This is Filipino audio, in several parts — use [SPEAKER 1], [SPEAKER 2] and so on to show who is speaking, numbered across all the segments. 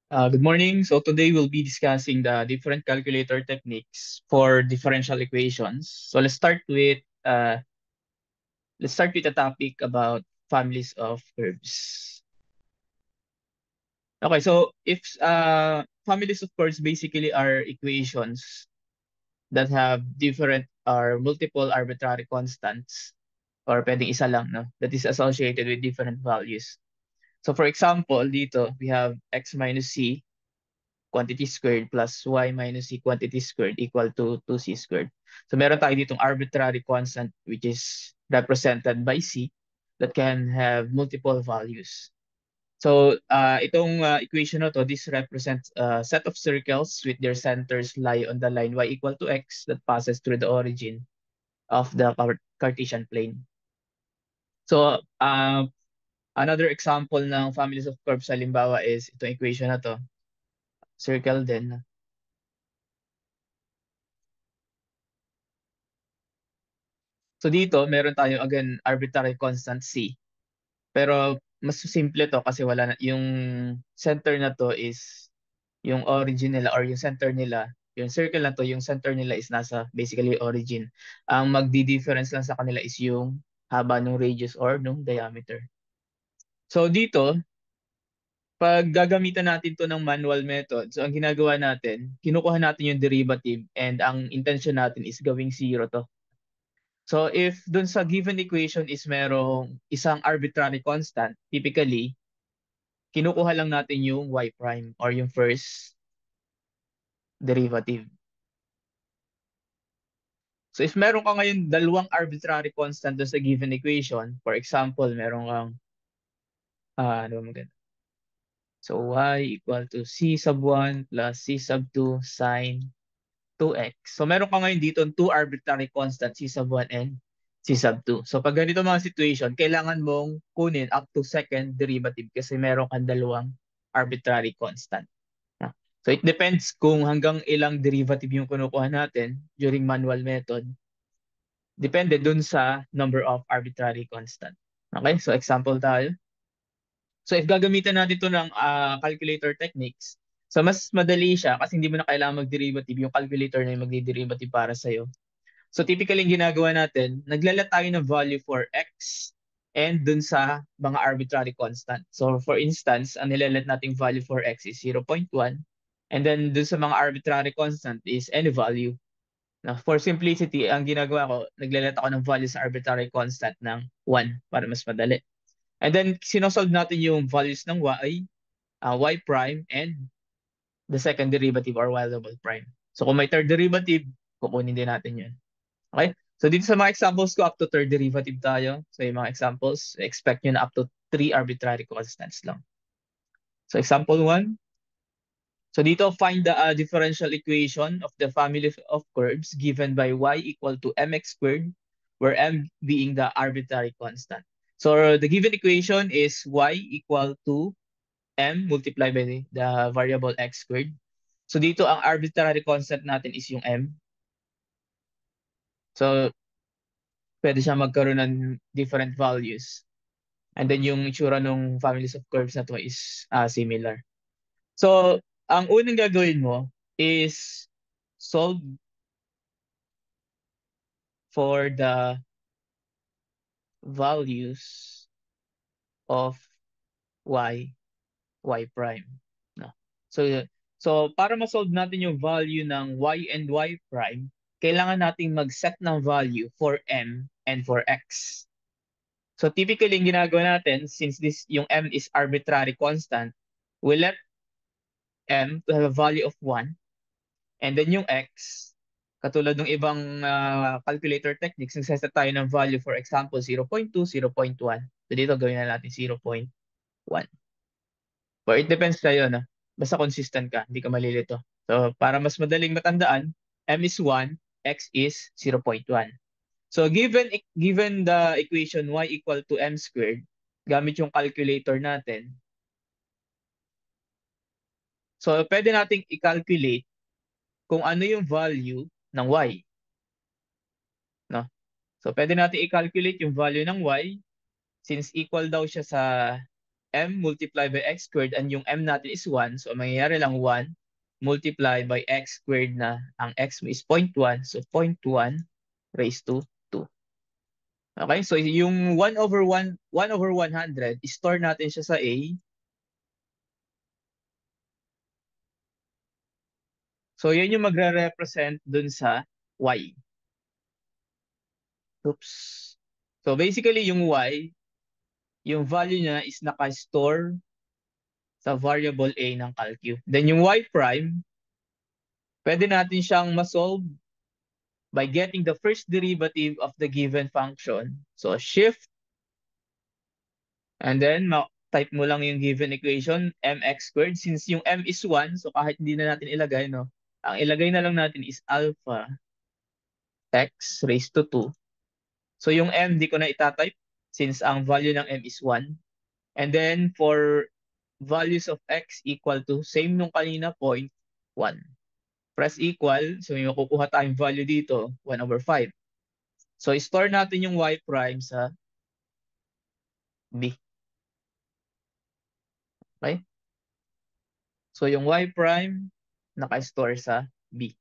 [SPEAKER 1] Good morning. So today we'll be discussing the different calculator techniques for differential equations. So let's start with a topic about families of curves. Okay, so if families of curves basically are equations that have different or multiple arbitrary constants or pwedeng isa lang, no, that is associated with different values. So for example, dito we have x minus c quantity squared plus y minus c quantity squared equal to 2c squared. So meron tayo ditong arbitrary constant which is represented by c that can have multiple values. So itong equation na to, this represents a set of circles with their centers lie on the line y equal to x that passes through the origin of the Cartesian plane. So another example ng families of curves halimbawa is itong equation na to. Circle din. So dito, meron tayo again arbitrary constant c. Pero mas simple to kasi wala na, yung center na to is yung origin nila or yung center nila, yung circle na to, yung center nila is nasa basically origin. Ang magdi-difference lang sa kanila is yung haba ng radius or ng diameter. So dito, pag gagamitan natin to ng manual method, so ang ginagawa natin, kinukuha natin yung derivative and ang intention natin is gawing zero to. So if dun sa given equation is merong isang arbitrary constant, typically, kinukuha lang natin yung y prime or yung first derivative. So if meron ka ngayon dalawang arbitrary constant dun sa given equation, for example, meron kang, ano ba maganda? So y equal to c sub 1 plus c sub 2 sine 2x. So meron ka ngayon dito two arbitrary constants, c sub 1 and c sub 2. So pag ganito mga situation, kailangan mong kunin up to second derivative kasi meron kang dalawang arbitrary constant. So it depends kung hanggang ilang derivative yung kinukuha natin during manual method. Depende dun sa number of arbitrary constant. Okay, so example tayo. So if gagamitan natin ito ng calculator techniques, so mas madali siya kasi hindi mo na kailangan mag-derivative, yung calculator na yung magdi-derivative para sa'yo. So typically yung ginagawa natin, naglalat tayo ng value for x and dun sa mga arbitrary constant. So for instance, ang nilalat nating value for x is 0.1 and then dun sa mga arbitrary constant is any value. Now, for simplicity, ang ginagawa ko, naglalat ako ng value sa arbitrary constant ng 1 para mas madali. And then sinosolve natin yung values ng y prime and the second derivative or y double prime. So kung may third derivative, kukunin din natin yun. Okay? So dito sa mga examples ko, up to third derivative tayo. So yung mga examples, expect nyo na up to 3 arbitrary constants lang. So example 1. So dito, find the differential equation of the family of curves given by y equal to mx squared, where m being the arbitrary constant. So the given equation is y equal to m multiplied by the variable x squared. So dito, ang arbitrary constant natin is yung m. So pwede siya magkaroon ng different values. And then yung itsura ng families of curves na to is similar. So, ang unang gagawin mo is solve for the values of y prime. No? So para ma-solve natin yung value ng y and y prime, kailangan nating mag-set ng value for m and for x. So typically, yung ginagawa natin, since this yung m is arbitrary constant, we let m to have a value of 1, and then yung x, katulad ng ibang calculator techniques, nagsaset tayo ng value, for example, 0.2, 0.1. So dito gawin na natin 0.1. But it depends sa'yo, na. Basta consistent ka, hindi ka malilito. So para mas madaling matandaan, m is 1, x is 0.1. So given the equation y equal to m squared, gamit yung calculator natin, so pwede nating i-calculate kung ano yung value ng y. No? So pwede natin i-calculate yung value ng y since equal daw siya sa m multiplied by x squared and yung m natin is 1. So, mangyayari lang 1 multiply by x squared na ang x mo is 0.1. So, 0.1 raised to 2. Okay? So, yung 1/100, store natin siya sa A. So, yan yung magre-represent dun sa y. Oops. So, basically, yung y, yung value niya is naka-store sa variable a ng calcu. Then yung y prime, pwede natin siyang ma-solve by getting the first derivative of the given function. So shift, and then type mo lang yung given equation, mx squared. Since yung m is 1, so kahit hindi na natin ilagay, no? Ang ilagay na lang natin is alpha x raised to 2. So yung m, di ko na itatype since ang value ng m is 1. And then for values of x equal to, same nung kanina, 0.1. Press equal, so may makukuha tayong value dito, 1/5. So, store natin yung y prime sa b. Okay? So, yung y prime, naka-store sa b.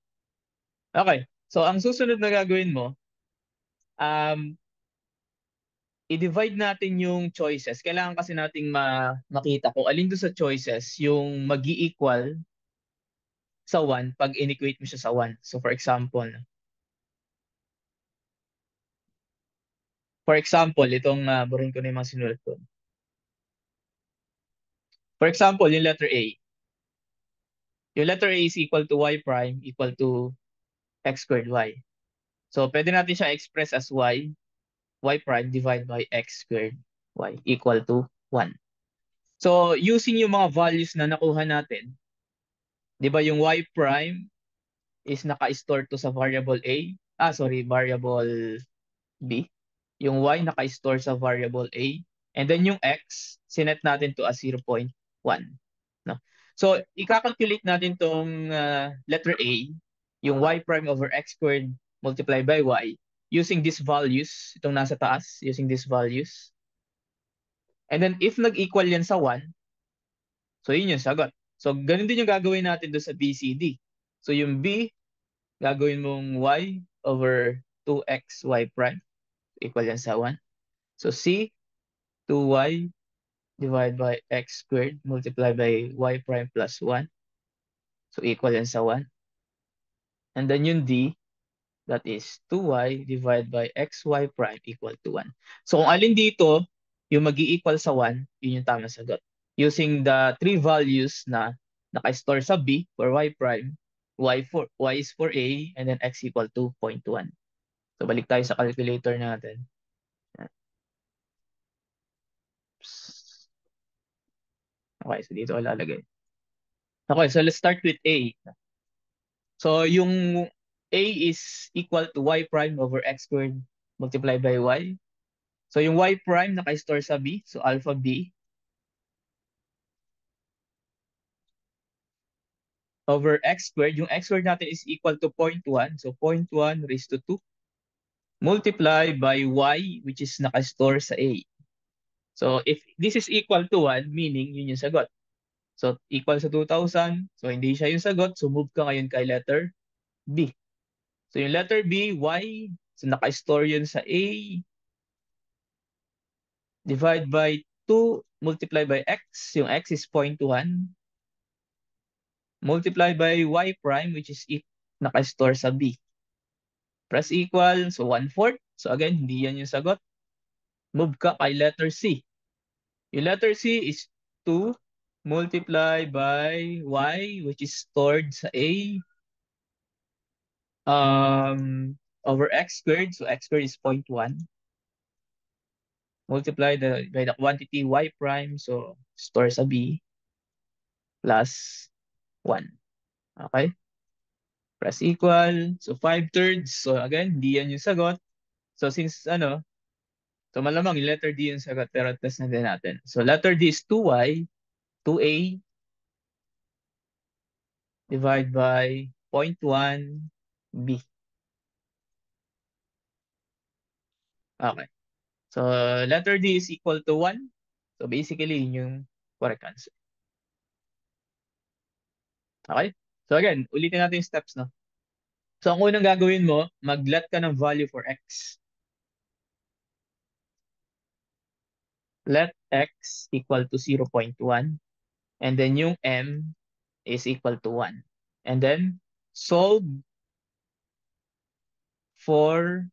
[SPEAKER 1] Okay. So, ang susunod na gagawin mo, i-divide natin yung choices. Kailangan kasi nating makita kung alin doon sa choices yung mag-i-equal sa 1 pag inequate mo siya sa 1. So, for example, itong burin ko na yung mga sinulat ko. For example, yung letter A. Yung letter A is equal to y prime equal to x squared y. So, pwede natin siya express as y prime divided by x squared y equal to 1. So, using yung mga values na nakuha natin, di ba yung y prime is naka-store to sa variable A, variable B. Yung y naka-store sa variable A. And then yung x, sinet natin to as 0.1. No? So, i-calculate natin tong letter A, yung y prime over x squared multiplied by y, using these values, itong nasa taas, using these values. And then, if nag-equal yan sa 1, so yun yung sagot. So, ganun din yung gagawin natin doon sa BCD. So, yung B, gagawin mong y over 2xy prime, equal yan sa 1. So, C, 2y divided by x squared multiplied by y prime plus 1. So, equal yan sa 1. And then yung D, that is 2y divided by xy prime equal to 1. So, kung alin dito, yung mag-i-equal sa 1, yun yung tamang sagot. Using the three values na naka-store sa B for y prime, y is for A, and then x equal to 0.1. So, balik tayo sa calculator natin. Okay, so dito ko lalagay. Okay, so let's start with A. So, yung A is equal to y prime over x squared multiplied by y. So, yung y prime naka-store sa B. So, alpha B over x squared. Yung x squared natin is equal to 0.1. So, 0.1 raised to 2 multiply by y, which is naka-store sa A. So, if this is equal to 1, meaning yun yung sagot. So, equal sa 2,000. So, hindi siya yung sagot. So, move ka ngayon kay letter B. So, yung letter B, y. So, naka-store yun sa A. Divide by 2 multiply by x. Yung x is 0.1. Multiply by y prime, which is naka-store sa B. Press equal. So, 1/4. So, again, hindi yan yung sagot. Move ka kay letter C. Yung letter C is 2 multiply by y, which is stored sa A, over x squared. So, x squared is 0.1. Multiply by the quantity y prime. So, store sa B plus 1. Okay? Press equal. So, 5/3. So, again, hindi yan yung sagot. So, so malamang yung letter D yung sagot, pero test na din natin. So, letter D is 2y, 2a, divide by 0.1 b. Okay. So, letter D is equal to 1. So basically, yun yung correct answer. Okay? So again, ulitin natin yung steps, no? So ang unang gagawin mo, mag-let ka ng value for x. Let x equal to 0.1. And then yung m is equal to 1. And then solve for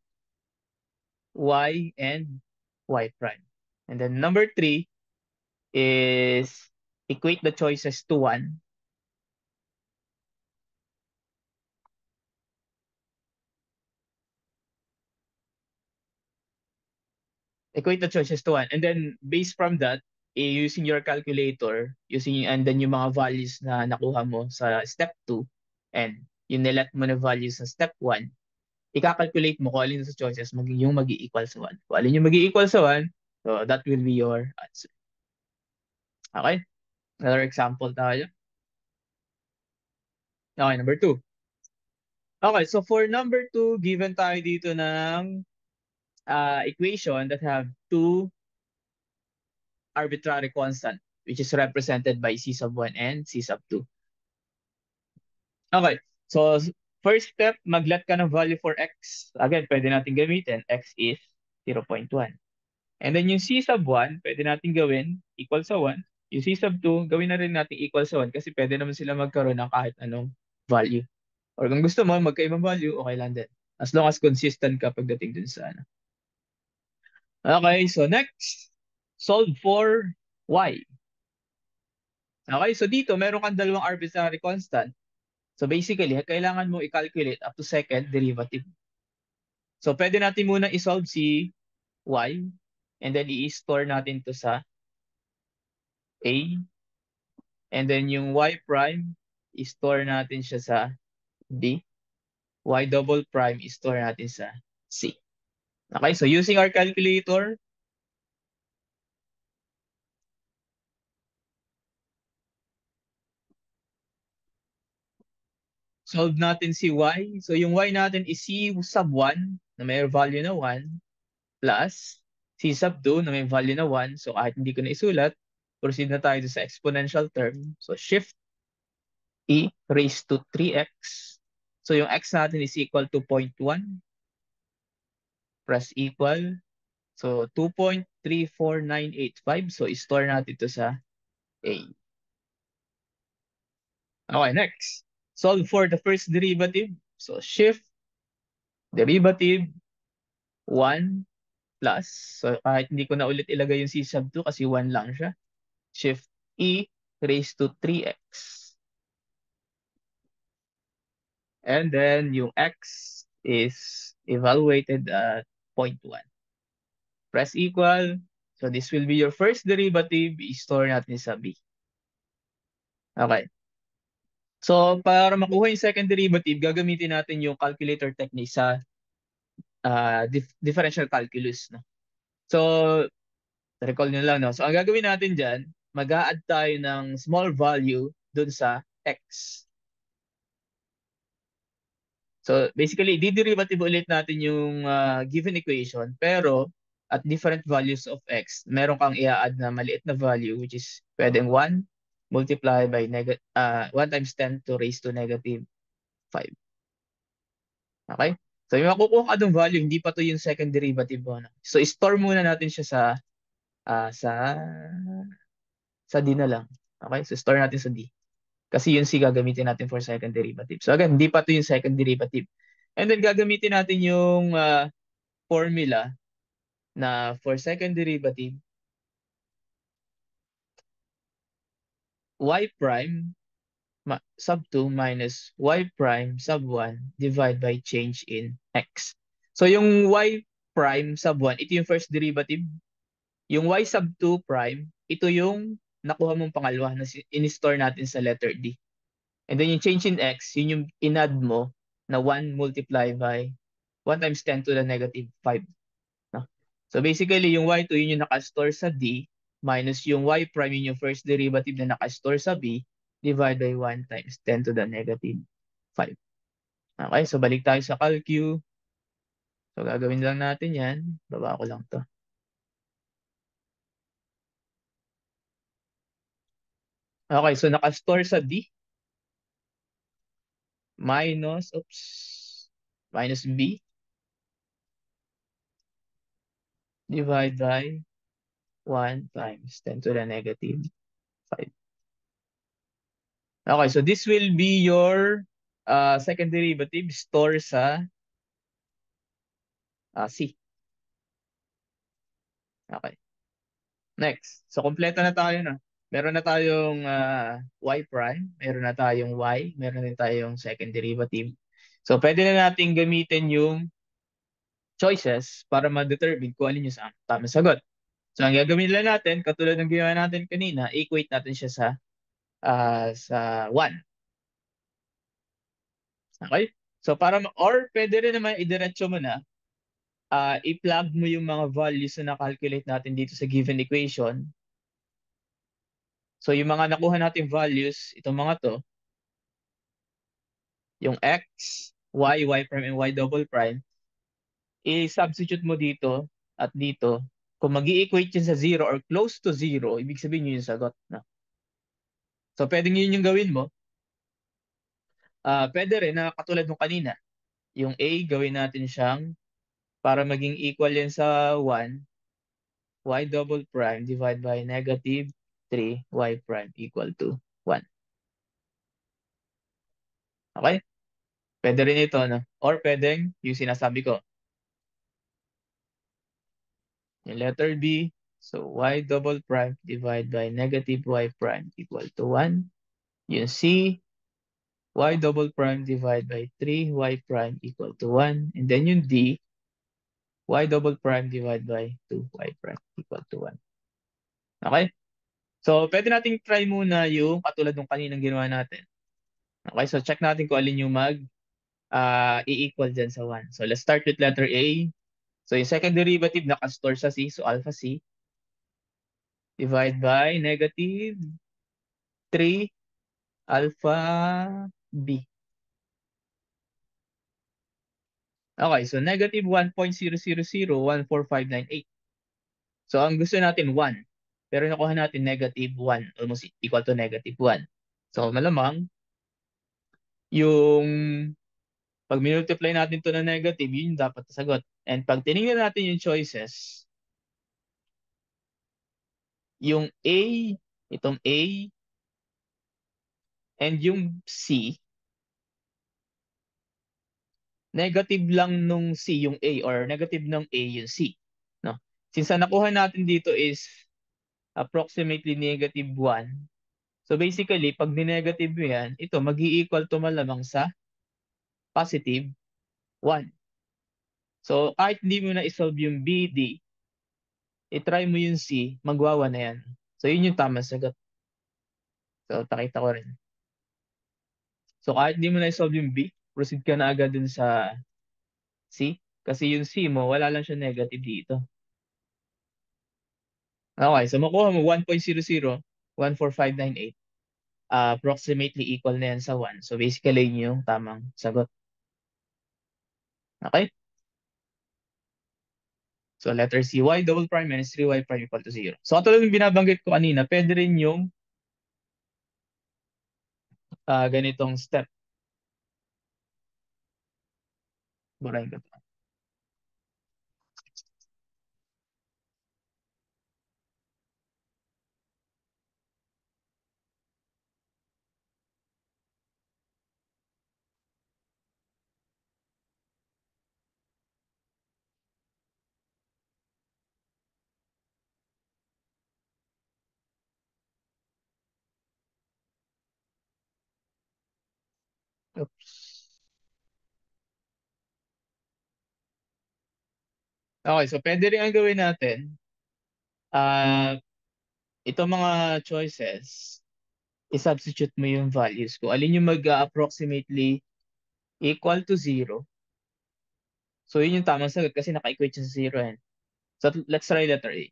[SPEAKER 1] y and y prime. And then number 3 is equate the choices to 1. Equate the choices to 1. And then based from that, using your calculator, and then yung mga values na nakuha mo sa step 2, and yung nilet mo na values sa step 1, ika-calculate mo kung alin sa choices yung mag-i-equal sa 1. Kung alin yung mag-i-equal sa 1, so that will be your answer. Okay? Another example tayo. Okay, number 2. Okay, so for number 2, given tayo dito ng equation that have two arbitrary constant, which is represented by c sub 1 and c sub 2. Okay, so first step, mag-let ka ng value for x. Again, pwede natin gamitin. X is 0.1. And then yung c sub 1, pwede natin gawin equal sa 1. Yung c sub 2, gawin na rin natin equal sa 1 kasi pwede naman sila magkaroon ng kahit anong value. Or kung gusto mo, magkaibang value, okay lang din. As long as consistent ka pagdating dun sa ano. Okay, so next, solve for y. Okay, so dito, meron kang dalawang arbitrary constant. So basically, kailangan mo i-calculate up to second derivative. So pwede natin muna i-solve si y, and then i-store natin to sa a, and then yung y prime, i-store natin siya sa b, y double prime, i-store natin sa c. Okay, so using our calculator, solve natin si y. So yung y natin is c sub 1 na may value na 1 plus c sub 2 na may value na 1. So kahit hindi ko na isulat, proceed na tayo sa exponential term. So shift e raised to 3x. So yung x natin is equal to 0.1 plus equal. So 2.34985. So i-store natin ito sa a. Okay, next. Solve for the first derivative. So shift derivative 1 plus. So kahit hindi ko na ulit ilagay yung c sub 2 kasi 1 lang siya. Shift e raised to 3x. And then yung x is evaluated at 0.1. Press equal. So this will be your first derivative. I-store natin sa b. Okay. So para makuha yung second derivative, gagamitin natin yung calculator technique sa differential calculus. No? So recall nyo lang. No? So ang gagawin natin dyan, mag-a-add tayo ng small value dun sa x. So basically, di-derivative ulit natin yung given equation, pero at different values of x, meron kang i-add na maliit na value, which is pwedeng 1 multiplied by 1 times 10 to raise to negative 5. Okay? So yung makukuha ka dong value, hindi pa to yung second derivative mo. No? So store muna natin siya sa ah, sa sa D na lang. Okay? So store natin sa D. Kasi yung C gagamitin natin for second derivative. So again, hindi pa to yung second derivative. And then gagamitin natin yung formula na for second derivative, y prime sub 2 minus y prime sub 1 divide by change in x. So yung y prime sub 1, ito yung first derivative. Yung y sub 2 prime, ito yung nakuha mong pangalawa na in-store natin sa letter D. And then yung change in x, yun yung inadd mo na 1 multiplied by 1 times 10 to the negative 5. No? So basically, yung y2 yun yung nakastore sa D minus yung y prime yun yung first derivative na nakastore sa B divide by 1 times 10 to the negative 5. Okay, so balik tayo sa calcu. So gagawin lang natin yan. Baba ko lang to. Okay, so nakastore sa D minus, minus B divide by 1 times 10 to the negative 5. Okay, so this will be your second derivative store sa C. Okay. Next. So, kompleto na tayo na. Meron na tayong y prime, meron na tayong y, meron na tayong second derivative. So, pwede na natin gamitin yung choices para ma-determine kung alin yung tamang sagot. So, ang gagawin lang natin, katulad ng ginawa natin kanina, equate natin siya sa 1. Okay? So, or pwede rin naman idiretso mo na, i-plug mo yung mga values na na-calculate natin dito sa given equation. So, yung mga nakuha natin values, itong mga to, yung x, y prime, and y double prime, i-substitute mo dito at dito. Kung mag-i-equate yun sa 0 or close to 0, ibig sabihin yun yung sagot. No? So, pwedeng yun yung gawin mo. Pwede rin na katulad nung kanina, yung a, gawin natin siyang, para maging equal yan sa 1, y double prime divide by negative 3, y prime equal to 1. Okay? Pwede rin ito, no? Or pwedeng yung sinasabi ko, yung letter B, so y double prime divide by negative y prime equal to 1. Yung C, y double prime divide by 3y prime equal to 1. And then yung D, y double prime divide by 2y prime equal to 1. Okay? So, pwede nating try muna yung katulad ng kaninang ginawa natin. Okay? So, check natin kung alin yung i-equal dyan sa 1. So, let's start with letter A. So, yung second derivative nakastore sa C. So, alpha C divide by negative 3 alpha B. Okay, so negative 1.0001458. So, ang gusto natin 1. Pero nakuha natin negative 1, almost equal to negative 1. So, malamang, yung pag multiply natin to na negative, yun yung dapat sagot. And pag tinignan natin yung choices, yung A, itong A, and yung C, negative lang nung C yung A or negative ng A yung C. No? Since ang nakuha natin dito is approximately negative 1. So basically, pag ni-negative mo yan, ito mag-i-equal to malamang sa positive 1. So kahit hindi mo na isolve yung B, D, i-try mo yung C, magwawa na yan. So yun yung tamang sagot. So takita ko rin. So kahit hindi mo na isolve yung B, proceed ka na agad dun sa C. Kasi yung C mo, wala lang siya negative dito. Okay, so makuha mo 1.001458. Approximately equal na yan sa 1. So basically, yun yung tamang sagot. Okay? So letter C, y double prime minus 3y prime equal to 0. So katulad yung binabanggit ko kanina, pwede rin yung ganitong step. Burahin ko to. Oops. Okay, so pwede rin ang gawin natin. Itong mga choices, i-substitute mo yung values. Kung alin yung mag-approximately equal to 0, so yun yung tamang sagot kasi naka-equate siya sa 0 yan. So let's try letter A.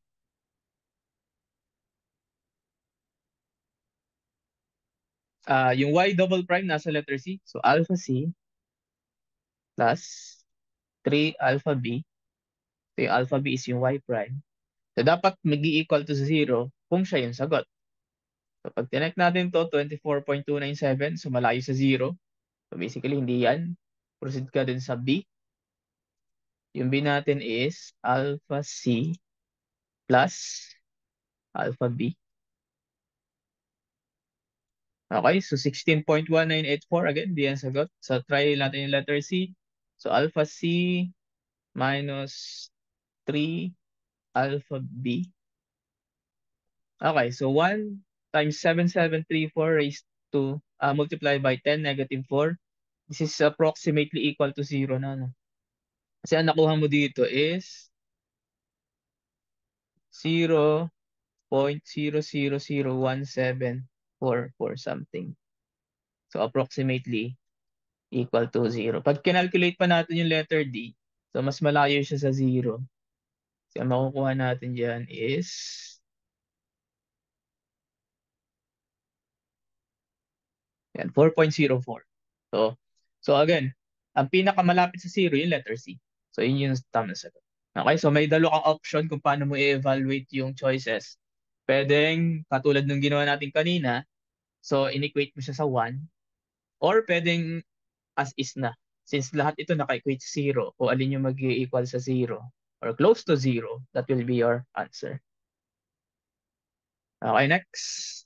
[SPEAKER 1] Yung y double prime nasa letter C. So alpha C plus 3 alpha B. So yung alpha B is yung y prime. So dapat mag-i-equal to 0 kung siya yung sagot. So pag tinek natin to, 24.297, so malayo sa 0. So basically, hindi yan. Proceed ka din sa B. Yung B natin is alpha C plus alpha B. Okay, so 16.1984. Again, di yan sagot. So try natin yung letter C. So alpha C minus 3 alpha B. Okay, so 1 times 7734 raised to multiplied by 10 negative 4. This is approximately equal to 0 na. No? Kasi ang nakuha mo dito is 0.000174 something. So approximately equal to 0. Pag kinalculate pa natin yung letter D, so mas malayo siya sa 0. So ang makukuha natin dyan is yan, 4.04. So again, ang pinakamalapit sa 0 yung letter C. So yun yung tamang sagot. Okay, so may dalo kang option kung paano mo i-evaluate yung choices. Pwedeng, katulad ng ginawa natin kanina, so inequate mo siya sa 1, or pwedeng as is na. Since lahat ito naka-equate sa 0, o alin yung mag-equal sa 0, or close to 0, that will be your answer. Okay, next.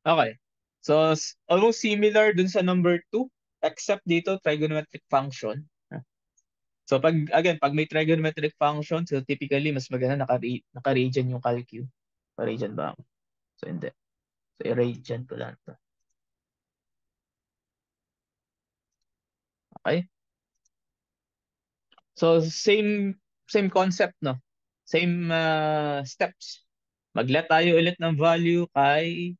[SPEAKER 1] Okay. So, almost similar dun sa number 2, except dito, trigonometric function. So, pag may trigonometric function, so typically, mas maganda naka-radian yung calcu. Pa-radian ba ako? So, hindi. So, i-radian ko lang to. Okay? So, same concept, no? Same steps. Mag-let tayo ulit ng value kay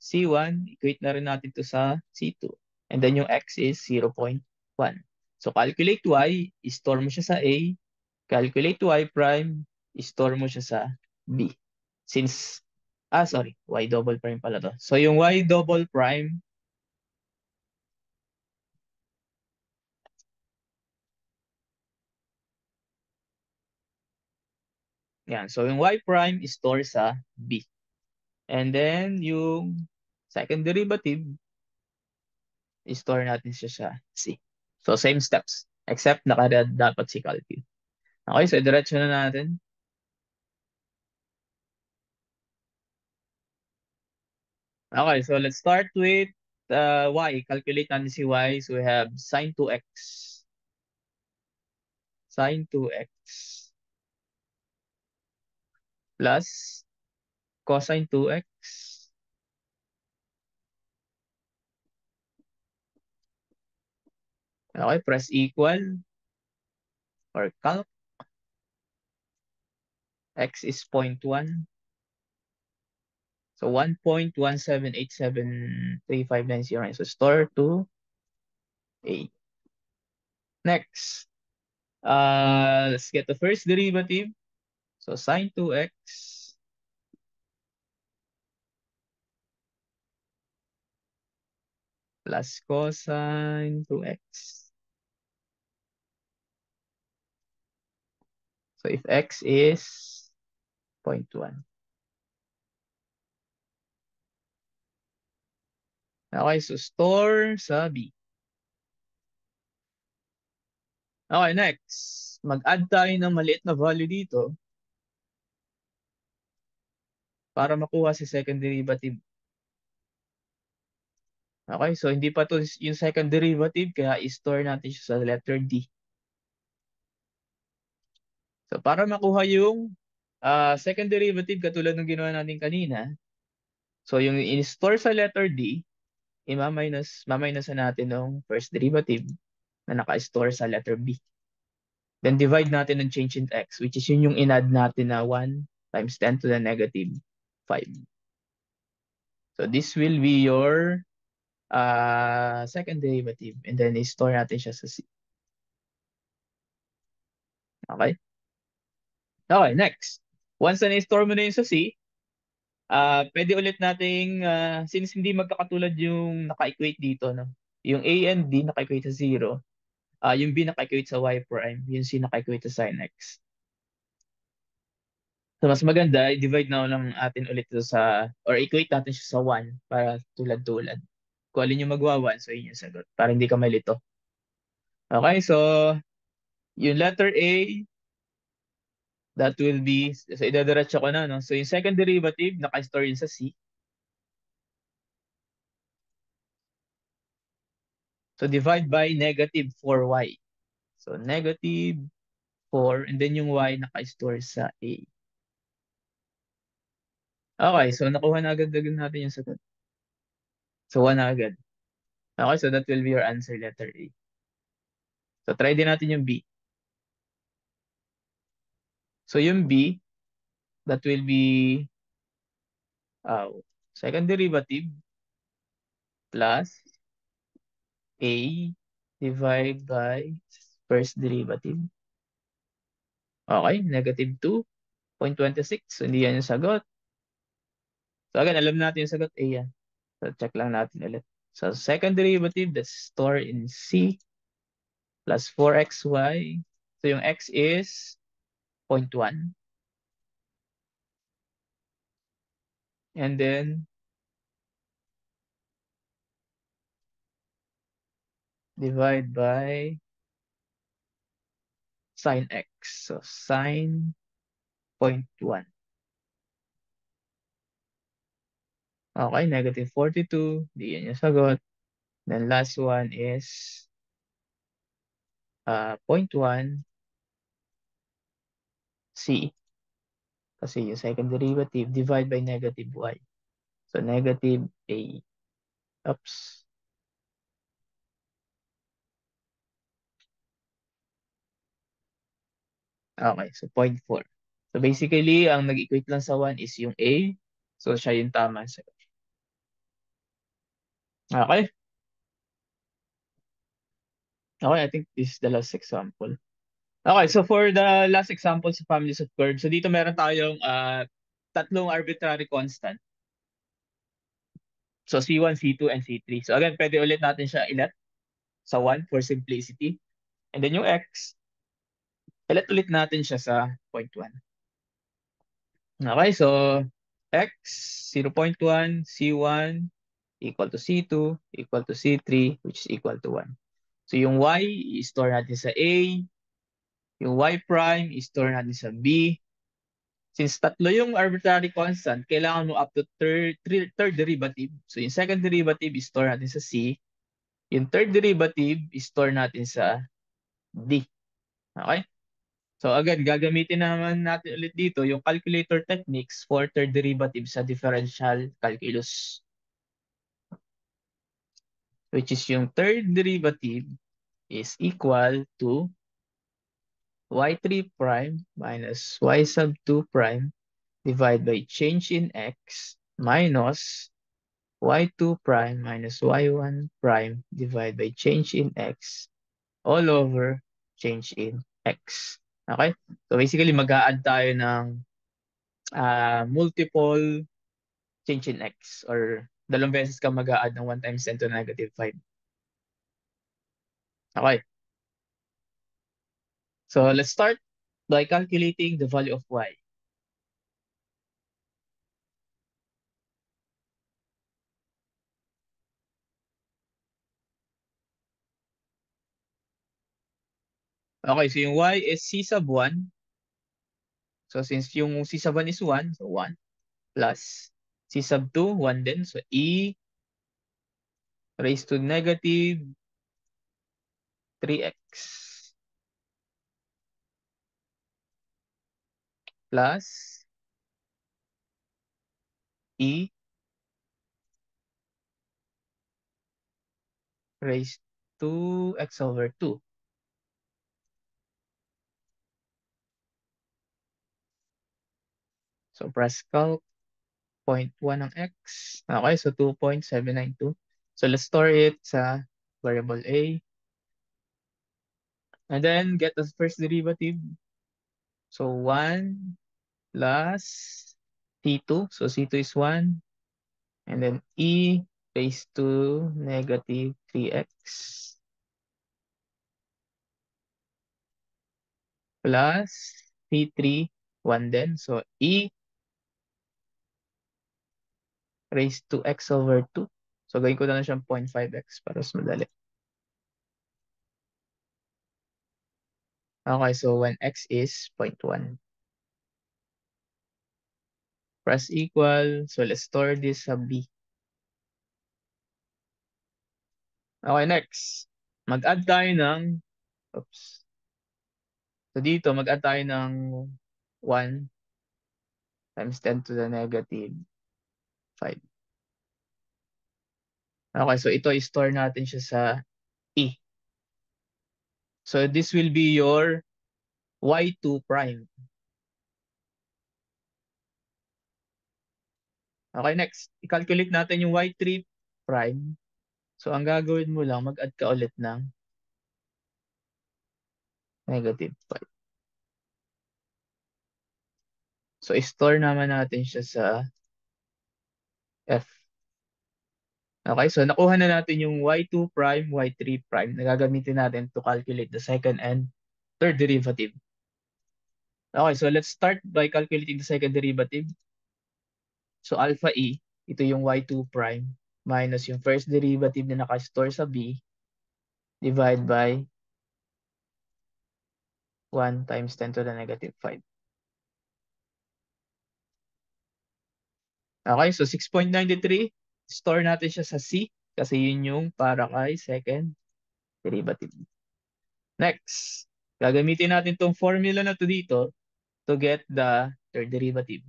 [SPEAKER 1] C1, equate na rin natin to sa C2. And then yung X is 0.1. So calculate Y, store mo siya sa A. Calculate Y prime, store mo siya sa B. Since, sorry, Y double prime pala to. So yung Y double prime, yan. So yung Y prime is store sa B. And then yung second derivative, store natin siya sa C. So same steps, except naka-red dapat si calculate. Okay, so diretso na natin. Okay, so let's start with y. Calculate natin si y. So we have sine 2x. Sine 2x plus cosine 2x. Okay, press equal or calc. X is 0.1. So 1.178735909. So store to A. Next, let's get the first derivative. So sine 2x plus cosine 2x. So if x is 0.1. Okay, so store sa B. Okay, next. Mag-add tayo ng maliit na value dito para makuha si second derivative. Okay, so hindi pa to yung second derivative, kaya i-store natin siya sa letter D. So para makuha yung second derivative, katulad ng ginawa natin kanina, so yung in-store sa letter D, mamaminusan natin ng first derivative na naka-store sa letter B. Then divide natin ng change in x, which is yung in-add natin na 1 times 10 to the negative 5. So this will be your second derivative, and then i-store natin siya sa C. Okay? Okay, next. Once na i-store mo na yung sa C, pwede ulit nating, since hindi magkakatulad yung naka-equate dito, no? Yung A and D naka-equate sa 0, yung B naka-equate sa Y prime, yung C naka-equate sa sin X. So, mas maganda, i-divide na lang natin ulit ito sa, or equate natin siya sa 1 para tulad-tulad. Kung alin yung magwa 1, so yun yung sagot. Para hindi ka malito. Okay, so, yung letter A, that will be, so idadiretso ko na, no? So, yung second derivative, naka-store yun sa C. So, divide by negative 4y. So, negative 4, and then yung y naka-store sa A. Okay, so nakuha na agad-agad natin yung sagot. So, 1 na agad. Okay, so that will be your answer, letter A. So, try din natin yung B. So, yung B, that will be uh, second derivative plus A divided by first derivative. Okay, negative 2.26. So, hindi yan yung sagot. So, again, alam natin yung sagot A yan. So, check lang natin ulit. So, second derivative, that's stored in C plus 4xy. So, yung x is 0.1. And then, divide by sine x. So, sine 0.1. Okay, negative 42. Di yan yung sagot. Then last one is 0.1 c. Kasi yung second derivative divide by negative y. So negative a. Oops. Okay, so 0.4. So basically, ang nag-equate lang sa 1 is yung a. So siya yung tama. Okay. Okay, I think this is the last example. Okay, so for the last example sa families of curves, so dito meron tayong tatlong arbitrary constant. So C1, C2, and C3. So again, pwede ulit natin siya ilat sa 1 for simplicity. And then yung x, ilat ulit natin siya sa 0.1. Okay, so x, 0.1, C1 equal to C2 equal to C3, which is equal to 1. So yung y, i-store natin sa A. Yung y prime, i-store natin sa B. Since tatlo yung arbitrary constant, kailangan mo up to third derivative. So yung second derivative, i-store natin sa C. Yung third derivative, i-store natin sa D. Okay? So again, gagamitin naman natin ulit dito yung calculator techniques for third derivative sa differential calculus. Which is yung third derivative is equal to y3 prime minus y sub 2 prime divided by change in x minus y2 prime minus y1 prime divided by change in x all over change in x. Okay? So basically, mag-a-add tayo ng multiple change in x or dalawang beses ka mag-a-add ng 1 times 10 to the negative 5. Okay. So let's start by calculating the value of y. Okay, so yung y is c sub 1. So since yung c sub 1 is 1, so 1 plus c sub 2, 1 din. So e raised to negative 3x plus e raised to x over 2. So Pascal 0.1 ng x. Okay, so 2.792. So let's store it sa variable a. And then get the first derivative. So 1 plus c2. So c2 is 1. And then e raised to negative 3x plus c3 1 din. So, e raised to x over 2. So, gawin ko na lang siyang 0.5x para mas madali. Okay, so when x is 0.1. Press equal. So, let's store this sa b. Okay, next. Mag-add tayo ng, oops. So, dito, mag-add tayo ng 1 times 10 to the negative 5. Okay, so ito, i-store natin siya sa e. So, this will be your y2 prime. Okay, next. I-calculate natin yung y3 prime. So, ang gagawin mo lang, mag-add ka ulit ng negative 5. So, i-store naman natin siya sa f. Okay, so nakuha na natin yung y2 prime, y3 prime na gagamitin natin to calculate the second and third derivative. Okay, so let's start by calculating the second derivative. So, alpha e, ito yung y2 prime, minus yung first derivative na nakastore sa b, divide by 1 times 10 to the negative 5. Okay, so 6.93, store natin siya sa C kasi yun yung para kay second derivative. Next, gagamitin natin tong formula na to dito to get the third derivative.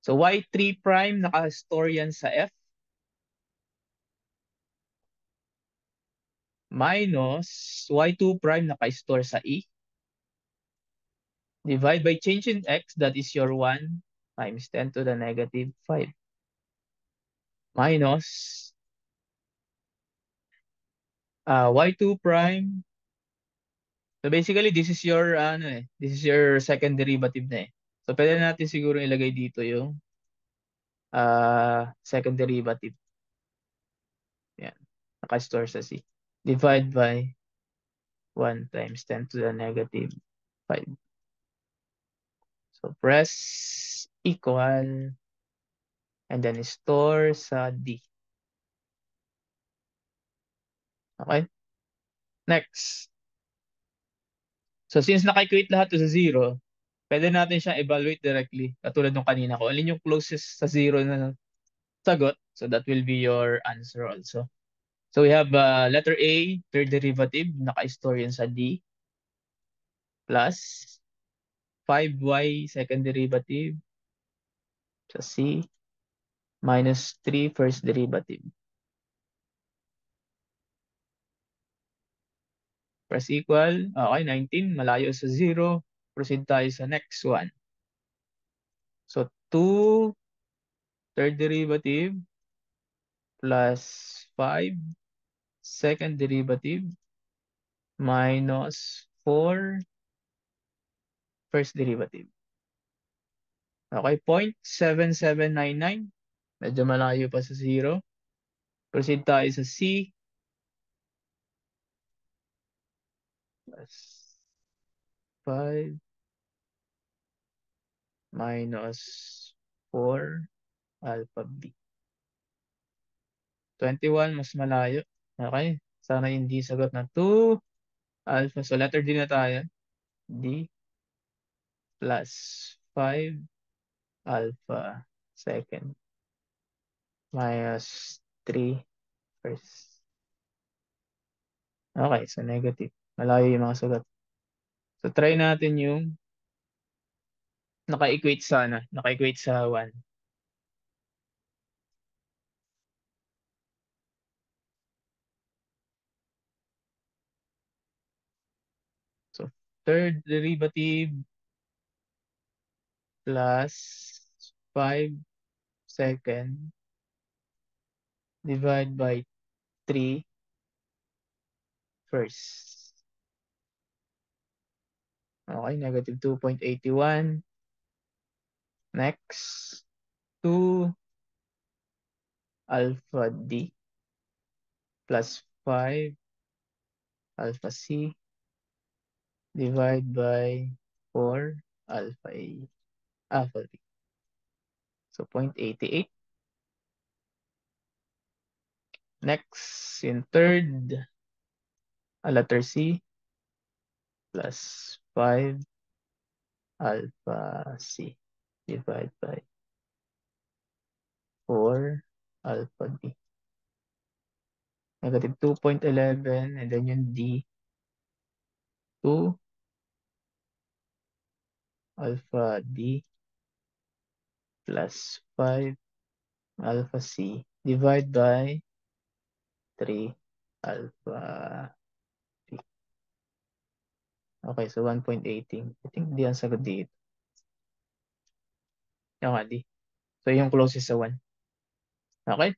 [SPEAKER 1] So y3 prime naka-store yan sa F minus y2 prime naka-store sa E. Divide by change in x, that is your 1 times 10 to the negative 5. Minus y2 prime. So basically, this is your this is your second derivative na eh. So pwede natin siguro ilagay dito yung second derivative. Yan. Naka-store sa C. Divide by 1 times 10 to the negative 5. So press equal and then store sa D. Okay? Next. So since naka-equate lahat to sa 0, pwede natin siyang evaluate directly katulad nung kanina ko. Alin yung closest sa 0 na sagot? So that will be your answer also. So we have letter A, third derivative, naka-store yun sa D, plus 5y second derivative sa C, minus 3 first derivative. Press equal. Okay, 19, malayo sa 0. Proceed tayo sa next one. So 2 third derivative plus 5 second derivative minus 4 first derivative. Okay, 0.7799. Medyo malayo pa sa 0. Proceed tayo sa C. Plus 5 minus 4 alpha B. 21, mas malayo. Okay, sana hindi sagot na 2 alpha. So letter D na tayo. D plus 5 alpha second minus 3 first. Okay, so negative. Malayo yung mga sagot. So try natin yung naka-equate sa naka-equate sa 1. So third derivative plus 5 second divide by 3 first. Okay, negative 2.81. Next, 2 alpha D plus 5 alpha C divide by 4 alpha A, alpha B. So 0.88. Next, in third, letter C, plus 5 alpha C divided by 4 alpha B. Negative 2.11, and then yung D, 2 alpha D plus 5 alpha C divided by 3 alpha B. Okay, so 1.18. I think di ang sagot dito. Yung nga, di. So yung closest sa 1. Okay?